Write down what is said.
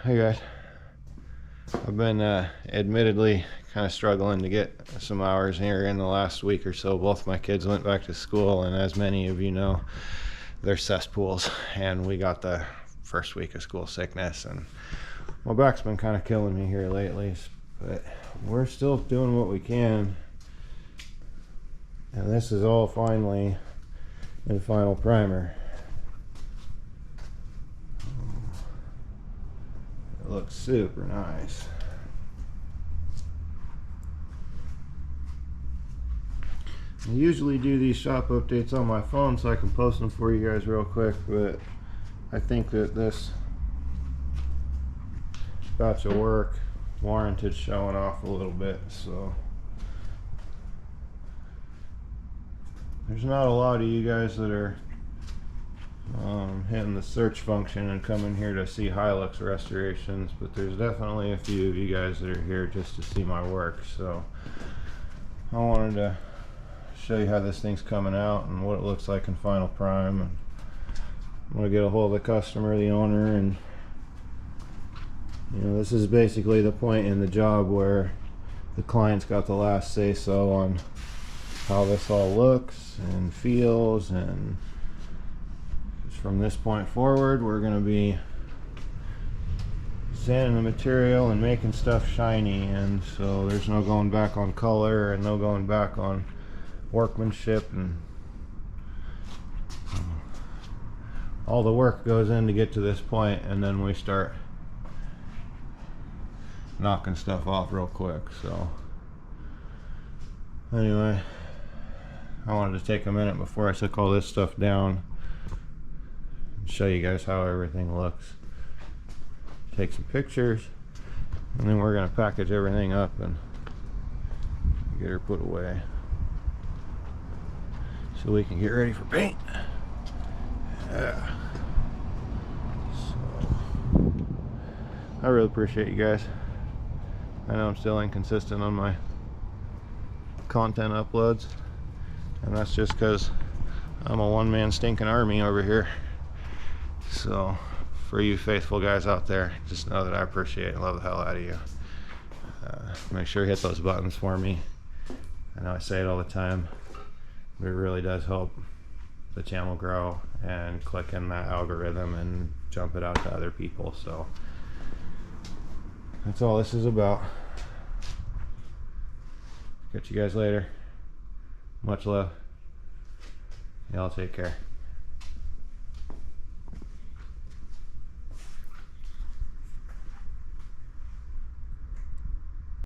Hey guys, I've been admittedly kind of struggling to get some hours here in the last week or so. Both my kids went back to school, and as many of you know, they're cesspools, and we got the first week of school sickness, and my back's been kind of killing me here lately, but we're still doing what we can, and this is all finally in final primer. It looks super nice. I usually do these shop updates on my phone so I can post them for you guys real quick, but I think that this batch of work warranted showing off a little bit. So there's not a lot of you guys that are hitting the search function and coming here to see Hilux restorations, but there's definitely a few of you guys that are here just to see my work. So I wanted to show you how this thing's coming out and what it looks like in final prime. And I'm going to get a hold of the customer, the owner, and this is basically the point in the job where the client's got the last say so on how this all looks and feels. And from this point forward, we're going to be sanding the material and making stuff shiny, and so there's no going back on color and no going back on workmanship, and all the work goes in to get to this point, and then we start knocking stuff off real quick. So anyway, I wanted to take a minute before I took all this stuff down and show you guys how everything looks, take some pictures, and then we're going to package everything up and get her put away so we can get ready for paint. Yeah. So I really appreciate you guys. I know I'm still inconsistent on my content uploads, and that's just because I'm a one-man stinking army over here. So for you faithful guys out there, just know that I appreciate and love the hell out of you. Make sure you hit those buttons for me. I know I say it all the time, but it really does help the channel grow and click in that algorithm and jump it out to other people. So that's all this is about. Catch you guys later. Much love. Y'all take care.